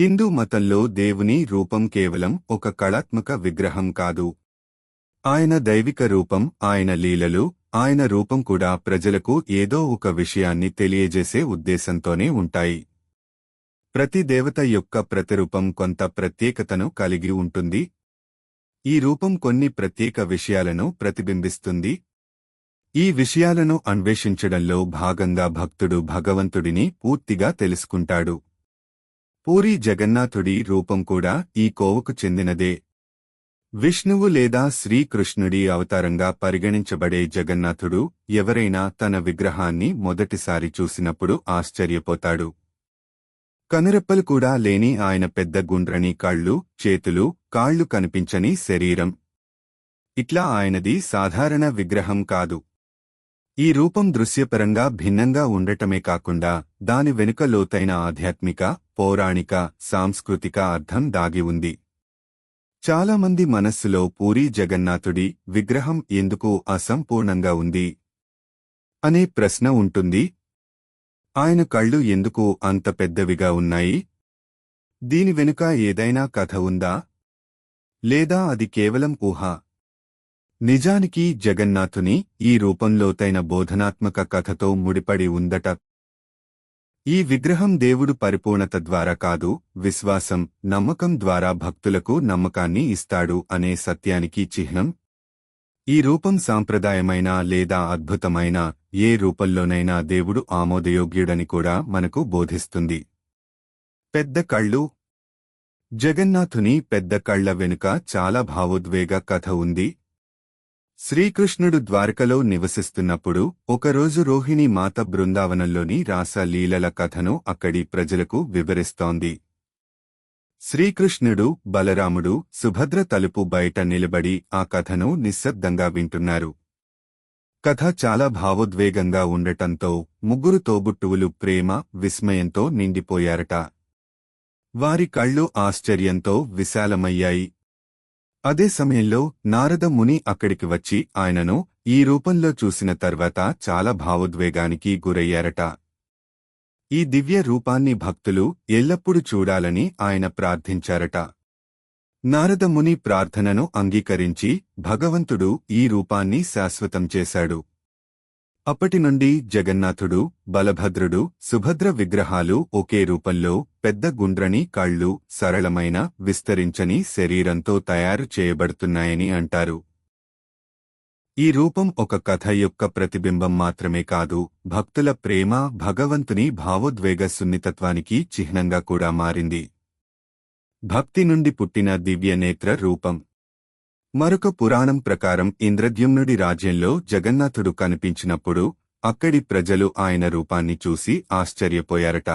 హిందూ మతంలో దేవుని రూపం కేవలం ఒక కళాత్మక విగ్రహం కాదు. ఆయన దైవిక రూపం, ఆయన లీలలు, ఆయన రూపం కూడా ప్రజలకు ఏదో ఒక విషయాన్ని తెలియజేసే ఉద్దేశంతోనే ఉంటాయి. ప్రతి దేవత యొక్క ప్రతిరూపం కొంత ప్రత్యేకతను కలిగి ఉంటుంది. ఈ రూపం కొన్ని ప్రత్యేక విషయాలను ప్రతిబింబిస్తుంది. ఈ విషయాలను అన్వేషించడంలో భాగంగా భక్తుడు భగవంతుడిని పూర్తిగా తెలుసుకుంటాడు. పూరీ జగన్నాథుడి రూపం కూడా ఈ కోవకు చెందినదే. విష్ణువు లేదా శ్రీకృష్ణుడి అవతారంగా పరిగణించబడే జగన్నాథుడు ఎవరైనా తన విగ్రహాన్ని మొదటిసారి చూసినప్పుడు ఆశ్చర్యపోతాడు. కనురెప్పలు కూడా లేని ఆయన పెద్ద గుండ్రని కళ్ళు, చేతులు, కాళ్లు కనిపించని శరీరం. ఇట్లా ఆయనది సాధారణ విగ్రహం కాదు. ఈ రూపం దృశ్యపరంగా భిన్నంగా ఉండటమే కాకుండా దాని వెనుక లోతైన ఆధ్యాత్మిక, పౌరాణిక, సాంస్కృతిక అర్థం దాగి ఉంది. చాలామంది మనస్సులో పూరీ జగన్నాథుడి విగ్రహం ఎందుకు అసంపూర్ణంగా ఉంది అనే ప్రశ్న ఉంటుంది. ఆయన కళ్ళు ఎందుకు అంత పెద్దవిగా ఉన్నాయి? దీని వెనుక ఏదైనా కథ ఉందా? లేదా అది కేవలం ఊహ? నిజానికి జగన్నాథుని ఈ రూపం లోతైన బోధనాత్మక కథతో ముడిపడి ఉందట. ఈ విగ్రహం దేవుడు పరిపూర్ణత ద్వారా కాదు, విశ్వాసం, నమ్మకం ద్వారా భక్తులకు నమ్మకాన్ని ఇస్తాడు అనే సత్యానికి చిహ్నం. ఈ రూపం సాంప్రదాయమైన లేదా అద్భుతమైన ఏ రూపంలోనైనా దేవుడు ఆమోదయోగ్యుడని కూడా మనకు బోధిస్తుంది. పెద్ద కళ్ళు. జగన్నాథుని పెద్ద కళ్ల వెనుక చాలా భావోద్వేగ కథ ఉంది. శ్రీకృష్ణుడు ద్వారకలో నివసిస్తున్నప్పుడు ఒకరోజు రోహిణీ మాత బృందావనంలోని రాస లీలల కథను అక్కడి ప్రజలకు వివరిస్తోంది. శ్రీకృష్ణుడు, బలరాముడు, సుభద్ర తలుపు బయట నిలబడి ఆ కథను నిశ్శబ్దంగా వింటున్నారు. కథ చాలా భావోద్వేగంగా ఉండటంతో ముగ్గురు తోబుట్టువులు ప్రేమ, విస్మయంతో నిండిపోయారట. వారి కళ్ళు ఆశ్చర్యంతో విశాలమయ్యాయి. అదే సమయంలో నారద ముని అక్కడికి వచ్చి ఆయనను ఈ రూపంలో చూసిన తర్వాత చాలా భావోద్వేగానికి గురయ్యారట. ఈ దివ్య రూపాన్ని భక్తులు ఎల్లప్పుడూ చూడాలని ఆయన ప్రార్థించారట. నారద ముని ప్రార్థనను అంగీకరించి భగవంతుడు ఈ రూపాన్ని శాశ్వతం చేశాడు. అప్పటి నుండి జగన్నాథుడు, బలభద్రుడు, సుభద్ర విగ్రహాలు ఒకే రూపంలో పెద్ద గుండ్రని కళ్ళు, సరళమైన, విస్తరించని శరీరంతో తయారు చేయబడుతున్నాయని అంటారు. ఈ రూపం ఒక కథ యొక్క ప్రతిబింబం మాత్రమే కాదు, భక్తుల ప్రేమ, భగవంతుని భావోద్వేగ సున్నితత్వానికి చిహ్నంగా కూడా మారింది. భక్తి నుండి పుట్టిన దివ్య నేత్ర రూపం. మరొక పురాణం ప్రకారం ఇంద్రద్యుమ్నుడి రాజ్యంలో జగన్నాథుడు కనిపించినప్పుడు అక్కడి ప్రజలు ఆయన రూపాన్ని చూసి ఆశ్చర్యపోయారట.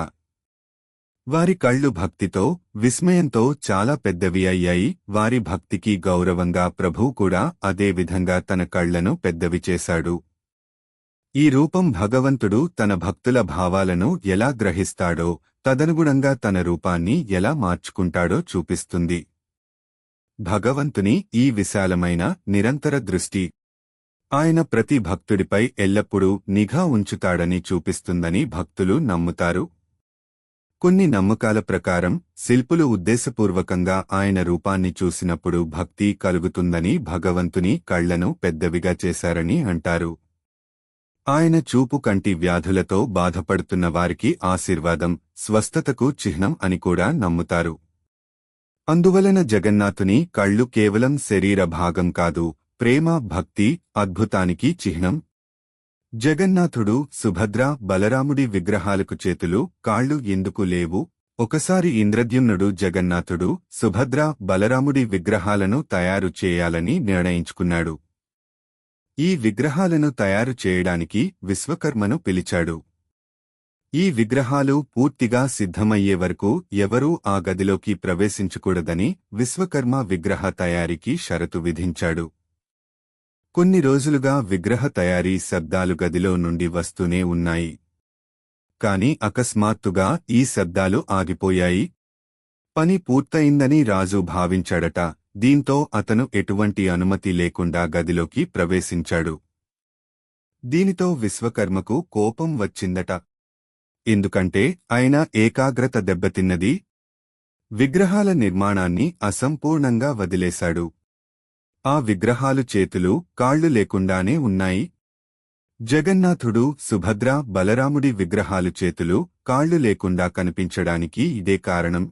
వారి కళ్ళు భక్తితో, విస్మయంతో చాలా పెద్దవి అయ్యాయి. వారి భక్తికి గౌరవంగా ప్రభువు కూడా అదే విధంగా తన కళ్లను పెద్దవి చేశాడు. ఈ రూపం భగవంతుడు తన భక్తుల భావాలను ఎలా గ్రహిస్తాడో, తదనుగుణంగా తన రూపాన్ని ఎలా మార్చుకుంటాడో చూపిస్తుంది. భగవంతుని ఈ విశాలమైన, నిరంతర దృష్టి ఆయన ప్రతి భక్తుడిపై ఎల్లప్పుడూ నిఘా ఉంచుతాడని చూపిస్తుందని భక్తులు నమ్ముతారు. కొన్ని నమ్మకాల ప్రకారం శిల్పులు ఉద్దేశపూర్వకంగా ఆయన రూపాన్ని చూసినప్పుడు భక్తి కలుగుతుందని భగవంతుని కళ్లను పెద్దవిగా చేశారని అంటారు. ఆయన చూపు కంటి వ్యాధులతో బాధపడుతున్న వారికి ఆశీర్వాదం, స్వస్థతకు చిహ్నం అని కూడా నమ్ముతారు. అందువలన జగన్నాథుని కళ్ళు కేవలం శరీర భాగం కాదు, ప్రేమ, భక్తి, అద్భుతానికి చిహ్నం. జగన్నాథుడు, సుభద్ర, బలరాముడి విగ్రహాలకు చేతులు, కాళ్లు ఎందుకు లేవు? ఒకసారి ఇంద్రద్యుమ్నుడు జగన్నాథుడు, సుభద్ర, బలరాముడి విగ్రహాలను తయారు చేయాలని నిర్ణయించుకున్నాడు. ఈ విగ్రహాలను తయారు చేయడానికి విశ్వకర్మను పిలిచాడు. ఈ విగ్రహాలు పూర్తిగా సిద్ధమయ్యే వరకు ఎవరూ ఆ గదిలోకి ప్రవేశించకూడదని విశ్వకర్మ విగ్రహ తయారీకి షరతు విధించాడు. కొన్ని రోజులుగా విగ్రహ తయారీ శబ్దాలు గదిలో నుండి వస్తూనే ఉన్నాయి. కాని అకస్మాత్తుగా ఈ శబ్దాలు ఆగిపోయాయి. పని పూర్తయిందని రాజు భావించాడట. దీంతో అతను ఎటువంటి అనుమతి లేకుండా గదిలోకి ప్రవేశించాడు. దీనితో విశ్వకర్మకు కోపం వచ్చిందట. ఎందుకంటే ఆయన ఏకాగ్రత దెబ్బతిన్నది. విగ్రహాల నిర్మాణాన్ని అసంపూర్ణంగా వదిలేశాడు. ఆ విగ్రహాలు చేతులు, కాళ్లు లేకుండానే ఉన్నాయి. జగన్నాథుడు, సుభద్ర, బలరాముడి విగ్రహాలు చేతులు, కాళ్లు లేకుండా కనిపించడానికి ఇదే కారణం.